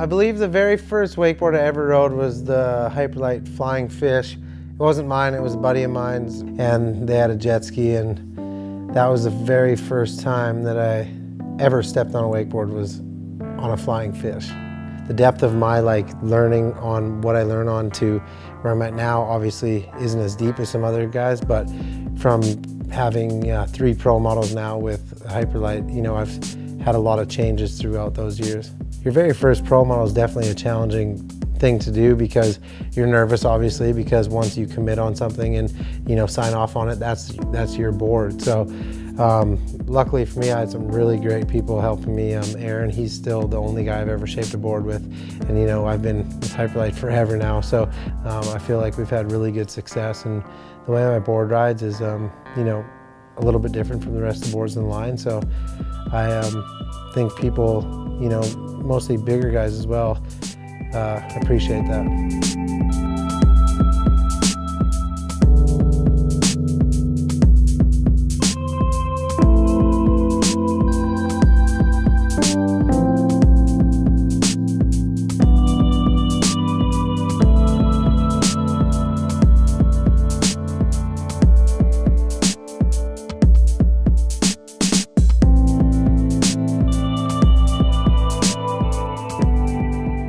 I believe the very first wakeboard I ever rode was the Hyperlite Flying Fish. It wasn't mine, it was a buddy of mine's, and they had a jet ski, and that was the very first time that I ever stepped on a wakeboard was on a flying fish. The depth of my learning on what I learn on to where I'm at now obviously isn't as deep as some other guys, but from having 3 pro models now with Hyperlite, you know, I've had a lot of changes throughout those years. Your very first pro model is definitely a challenging thing to do because you're nervous, obviously, because once you commit on something and, you know, sign off on it, that's your board. So luckily for me, I had some really great people helping me. Aaron, he's still the only guy I've ever shaped a board with, and you know, I've been with Hyperlite forever now, so I feel like we've had really good success, and the way my board rides is you know, a little bit different from the rest of the boards in the line. So I think people, you know, mostly bigger guys as well, appreciate that.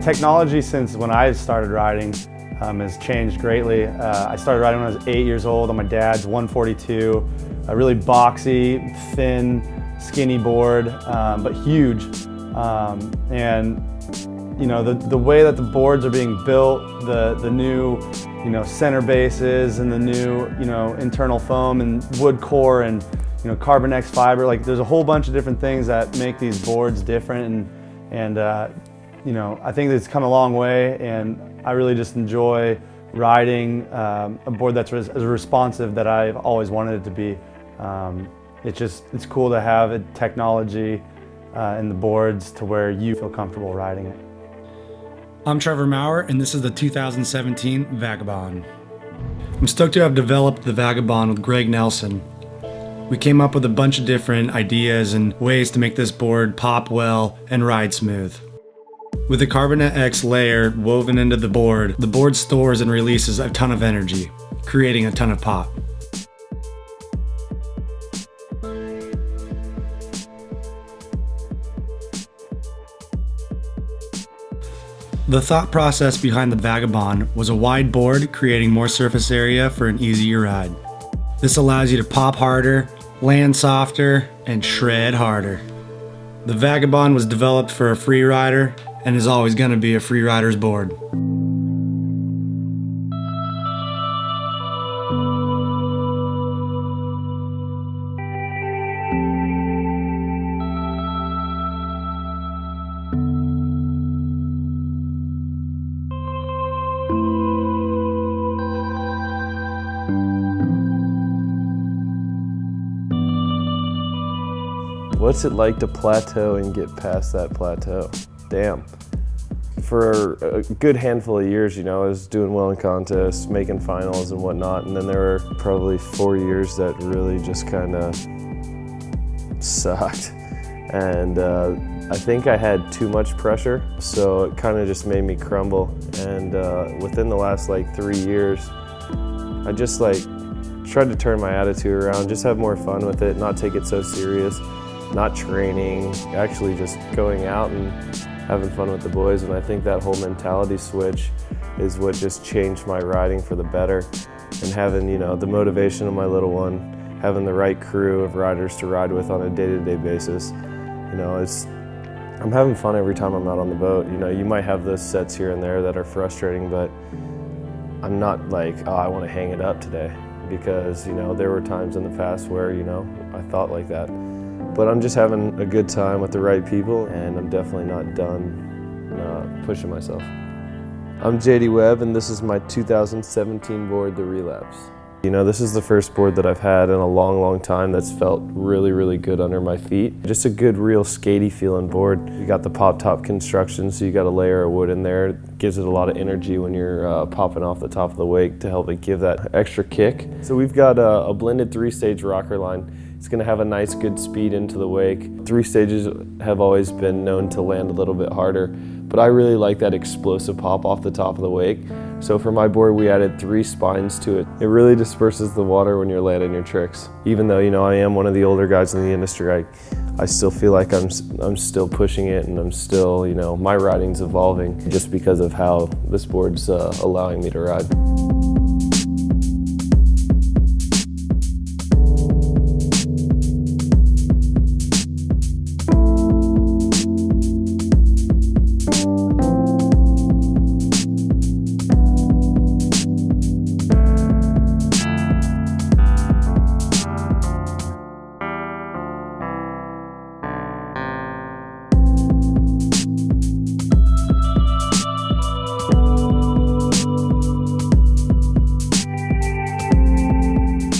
Technology since when I started riding has changed greatly. I started riding when I was 8 years old on my dad's 142, a really boxy, thin, skinny board, but huge. And you know, the way that the boards are being built, the new, you know, center bases and the new, you know, internal foam and wood core and, you know, Carbon X fiber, like there's a whole bunch of different things that make these boards different, and you know, I think it's come a long way, and I really just enjoy riding a board that's as responsive that I've always wanted it to be. It's cool to have a technology in the boards to where you feel comfortable riding it. I'm Trevor Maurer, and this is the 2017 Vagabond. I'm stoked to have developed the Vagabond with Greg Nelson. We came up with a bunch of different ideas and ways to make this board pop well and ride smooth. With the Carbon X layer woven into the board stores and releases a ton of energy, creating a ton of pop. The thought process behind the Vagabond was a wide board creating more surface area for an easier ride. This allows you to pop harder, land softer, and shred harder. The Vagabond was developed for a free rider and is always going to be a free rider's board. What's it like to plateau and get past that plateau? Damn. For a good handful of years, you know, I was doing well in contests, making finals and whatnot, and then there were probably 4 years that really just kind of sucked. And I think I had too much pressure, so it kind of just made me crumble. And within the last 3 years, I just tried to turn my attitude around, just have more fun with it, not take it so serious, not training, actually just going out and having fun with the boys. And I think that whole mentality switch is what just changed my riding for the better. And having, you know, the motivation of my little one, having the right crew of riders to ride with on a day-to-day basis, you know, I'm having fun every time I'm out on the boat. You know, you might have those sets here and there that are frustrating, but I'm not like, oh, I want to hang it up today, because, you know, there were times in the past where, you know, I thought like that. But I'm just having a good time with the right people, and I'm definitely not done pushing myself. I'm JD Webb, and this is my 2017 board, the Relapse. You know, this is the first board that I've had in a long, long time that's felt really, really good under my feet. Just a good, real skatey feeling board. You got the pop top construction, so you got a layer of wood in there. It gives it a lot of energy when you're popping off the top of the wake to help it give that extra kick. So we've got a blended 3-stage rocker line. It's going to have a nice, good speed into the wake. 3 stages have always been known to land a little bit harder, but I really like that explosive pop off the top of the wake. So for my board, we added 3 spines to it. It really disperses the water when you're landing your tricks. Even though, I am one of the older guys in the industry, I still feel like I'm still pushing it, and I'm still, my riding's evolving just because of how this board's allowing me to ride.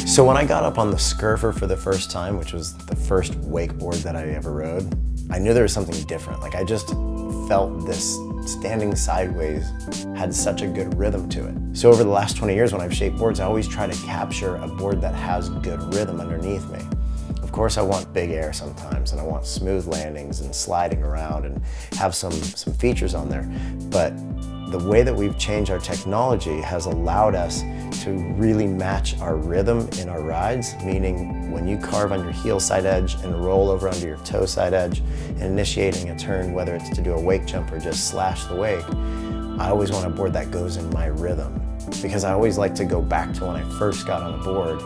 So when I got up on the Scurfer for the first time, which was the first wakeboard that I ever rode, I knew there was something different. I just felt this standing sideways had such a good rhythm to it. So over the last 20 years when I've shaped boards, I always try to capture a board that has good rhythm underneath me. Of course I want big air sometimes, and I want smooth landings and sliding around and have some features on there. But the way that we've changed our technology has allowed us to really match our rhythm in our rides, meaning when you carve on your heel side edge and roll over onto your toe side edge and initiating a turn, whether it's to do a wake jump or just slash the wake, I always want a board that goes in my rhythm, because I always like to go back to when I first got on the board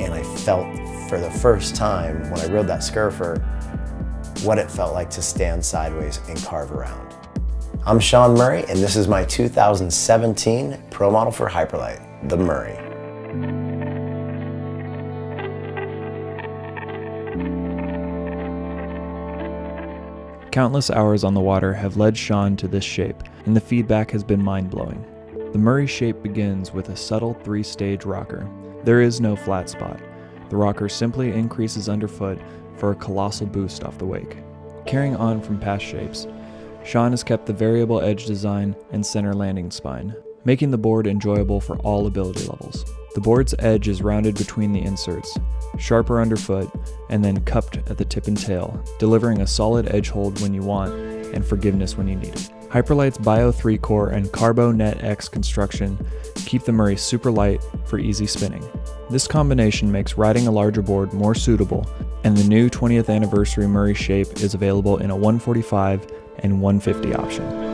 and I felt for the first time when I rode that Scurfer what it felt like to stand sideways and carve around. I'm Sean Murray, and this is my 2017 Pro Model for Hyperlite, the Murray. Countless hours on the water have led Sean to this shape, and the feedback has been mind-blowing. The Murray shape begins with a subtle 3-stage rocker. There is no flat spot. The rocker simply increases underfoot for a colossal boost off the wake. Carrying on from past shapes, Sean has kept the variable edge design and center landing spine, making the board enjoyable for all ability levels. The board's edge is rounded between the inserts, sharper underfoot, and then cupped at the tip and tail, delivering a solid edge hold when you want and forgiveness when you need it. Hyperlite's Bio 3-core and Carbo Net X construction keep the Murray super light for easy spinning. This combination makes riding a larger board more suitable, and the new 20th anniversary Murray shape is available in a 145 and 150 option.